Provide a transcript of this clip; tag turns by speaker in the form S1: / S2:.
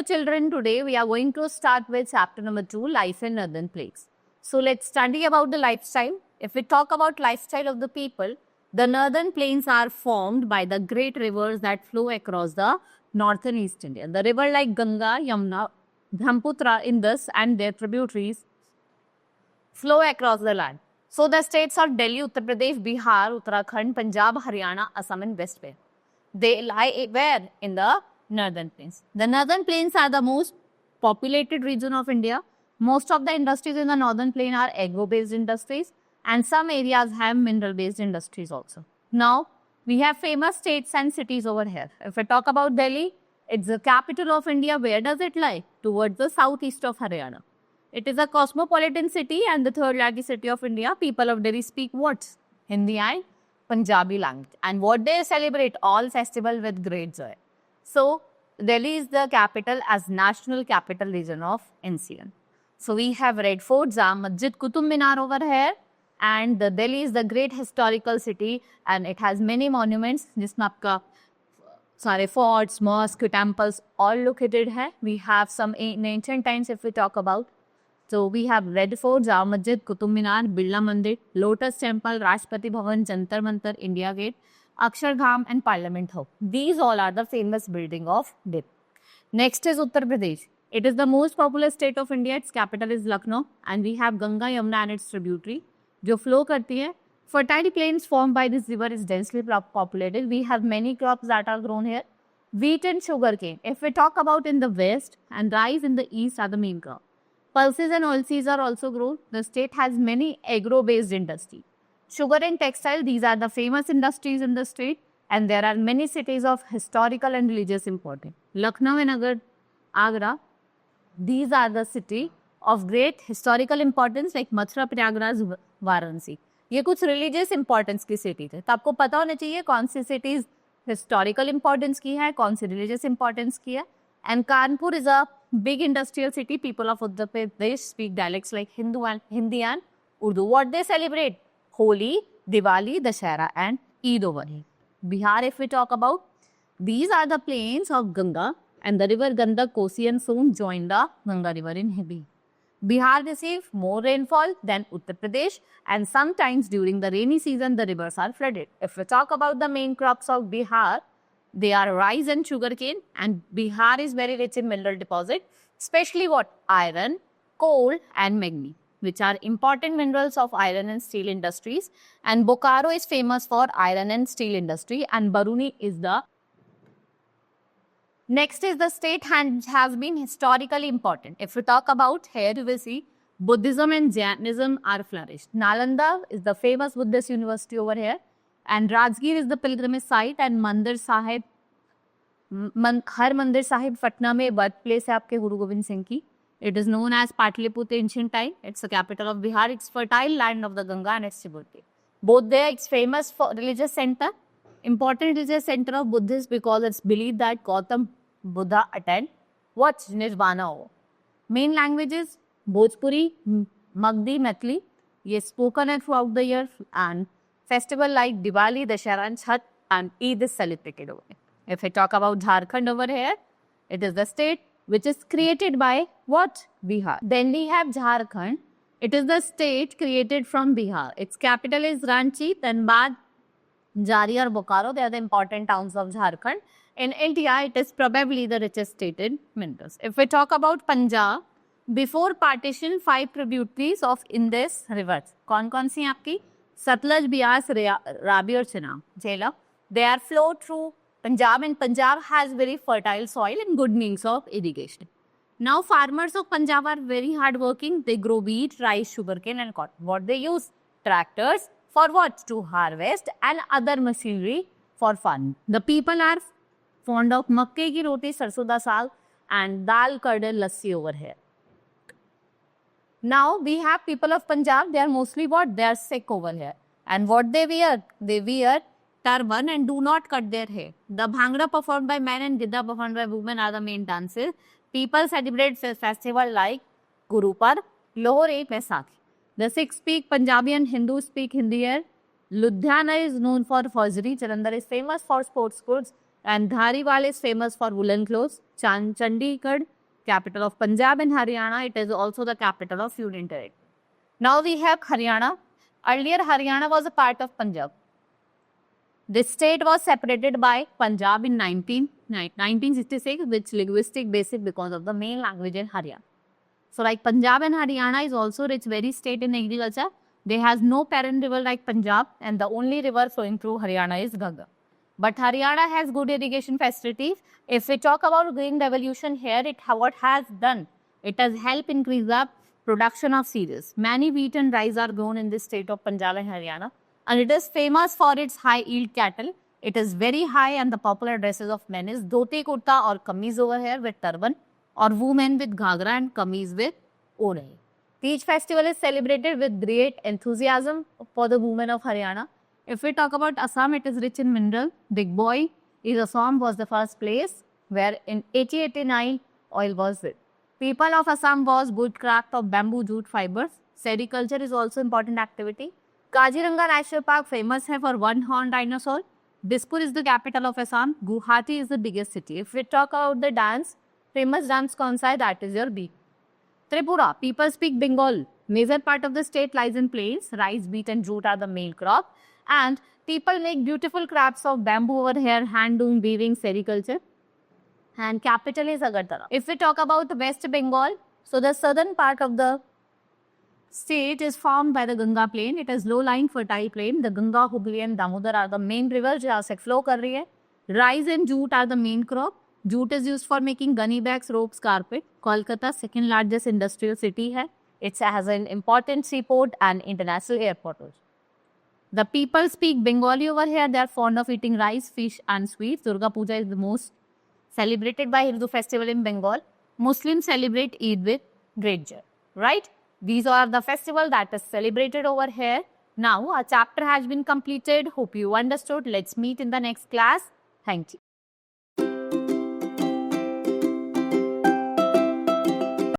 S1: Hello children, today we are going to start with chapter number 2, life in northern plains. So let's study about the lifestyle. If we talk about lifestyle of the people, the northern plains are formed by the great rivers that flow across the northern East India. The river like Ganga, Yamuna, Brahmaputra, Indus and their tributaries flow across the land. So the states of Delhi, Uttar Pradesh, Bihar, Uttarakhand, Punjab, Haryana, Assam and West Bengal. They lie where? In the northern plains. The northern plains are the most populated region of India. Most of the industries in the northern plain are agro-based industries and some areas have mineral-based industries also. Now, we have famous states and cities over here. If I talk about Delhi, it's the capital of India. Where does it lie? Towards the southeast of Haryana. It is a cosmopolitan city and the third largest city of India. People of Delhi speak what? Hindi and Punjabi language. And what they celebrate? All festival with great joy. So, Delhi is the capital as national capital region of NCR. So, we have Red Fort, Jam Masjid, Qutub Minar over here. And the Delhi is the great historical city and it has many monuments. जिसमें आपका सारे forts, mosques, temples all located है. We have some in ancient times if we talk about. So we have Red Fort, Jama Masjid, Qutub Minar, Birla Mandir, Lotus Temple, Rashtrapati Bhavan, Jantar Mantar, India Gate, Akshardham and Parliament House. These all are the famous building of Delhi. Next is Uttar Pradesh. It is the most populous state of India. Its capital is Lucknow and we have Ganga, Yamuna and its tributary जो flow करती है. Fertile plains formed by this river is densely populated. We have many crops that are grown here. Wheat and sugarcane. If we talk about in the west and rice in the east are the main crop. Pulses and oilseeds are also grown. The state has many agro-based industries. Sugar and textile, these are the famous industries in the state and there are many cities of historical and religious importance. Lucknow and Agra, these are the city of great historical importance like Mathura, Prayagraj, Varanasi. ये कुछ religious importance की city थे. तो आपको पता होना चाहिए कौन सी सिटीज हिस्टोरिकल इंपॉर्टेंस की है, कौन सी रिलीजियस इंपॉर्टेंस की है. And Kanpur is a big industrial city. People of Uttar Pradesh speak dialects like Hindi and Urdu. What they celebrate? Holi, Diwali, Dussehra and Eid over here. Bihar if we talk about, these are the plains of Ganga and the river Gandak, Kosi and Son join the Ganga river in Bihar. Bihar receives more rainfall than Uttar Pradesh and sometimes during the rainy season the rivers are flooded. If we talk about the main crops of Bihar, they are rice and sugarcane and Bihar is very rich in mineral deposit, especially what? Iron, coal and manganese, which are important minerals of iron and steel industries. And Bokaro is famous for iron and steel industry and Baruni is the next is the state has been historically important. If we talk about here, you will see Buddhism and Jainism are flourished. Nalanda is the famous Buddhist university over here. And Rajgir is the pilgrimage site and Mandir Sahib, Har Mandir Sahib, Patna mein birthplace है आपके गुरु गोविंद सिंह की. It is known as Patliputra ancient time. It's the capital of Bihar. It's fertile land of the Ganga and its tributary. Both there, it's famous for religious center. Important religious center of Buddhists because it's believed that Gautam Buddha attend what? Nirvana ho. Main languages Bhojpuri, Magdi, Maithili. Ye spoken throughout the year and festival like Diwali, Dashera and Chhat and Eid is celebrated over here. If I talk about Jharkhand over here, it is the state which is created by what? Bihar. Then we have Jharkhand. It is the state created from Bihar. Its capital is Ranchi, Dhanbad, Jari or Bokaro. They are the important towns of Jharkhand. In India, it is probably the richest state in minerals. If we talk about Punjab, before partition, 5 tributaries of Indus rivers. कौन सी आपकी? Satluj, Beas, Ravi और Chenab. Jhelum. They are flowed through Punjab and Punjab has very fertile soil and good means of irrigation. Now farmers of Punjab are very hardworking. They grow wheat, rice, sugarcane and cotton. What they use? Tractors for what? To harvest and other machinery for farming. The people are fond of makke ki roti, sarson da saag and dal curd lassi over here. Now we have people of Punjab, they are mostly what? They are Sikh over here. And what they wear? They wear turban and do not cut their hair. The Bhangra performed by men and Gidda performed by women are the main dances. People celebrate festival like Gurupar, Lohri, Baisakhi. The Sikhs speak Punjabi and Hindus speak Hindi here. Ludhiana is known for forgery. Jalandhar is famous for sports goods. And Dhariwal is famous for woolen clothes. Chandigarh, capital of Punjab and Haryana. It is also the capital of Union Territory. Now we have Haryana. Earlier, Haryana was a part of Punjab. This state was separated by Punjab in 1966 with linguistic basis because of the main language in Haryana. So like Punjab and Haryana is also rich, very state in agriculture. They has no parent river like Punjab, and the only river flowing through Haryana is Ganga. But Haryana has good irrigation facilities. If we talk about green revolution here, what has done? It has helped increase the production of cereals. Many wheat and rice are grown in this state of Punjab and Haryana, and it is famous for its high yield cattle. It is very high, and the popular dresses of men is dhoti kurta or kameez over here with turban, or women with ghagra and kameez with odai. Teej festival is celebrated with great enthusiasm for the women of Haryana. If we talk about Assam, it is rich in mineral. Digboi is Assam was the first place where in 1889 oil was built. People of Assam was good craft of bamboo jute fibers. Sericulture is also important activity. Kaziranga National Park famous hai for one-horned dinosaur. Dispur is the capital of Assam. Guwahati is the biggest city. If we talk about the dance, famous dance kaun sa hai? That is your beat. Tripura, people speak Bengal. Major part of the state lies in plains. Rice, wheat and jute are the main crop. And people make beautiful crafts of bamboo over here, hand-loom, weaving, sericulture. And capital is Agartala. If we talk about West Bengal, so the southern part of the state is formed by the Ganga plain. It is low-lying fertile plain. The Ganga, Hooghly and Damodar are the main rivers जहाँ से flow कर रही है. Rice and jute are the main crop. Jute is used for making gunny bags, ropes, carpet. Kolkata, second largest industrial city है. It has an important seaport and international airport. The people speak Bengali over here. They are fond of eating rice, fish and sweets. Durga Puja is the most celebrated by Hindu festival in Bengal. Muslims celebrate Eid with great joy. Right? These are the festival that is celebrated over here. Now, our chapter has been completed. Hope you understood. Let's meet in the next class. Thank you.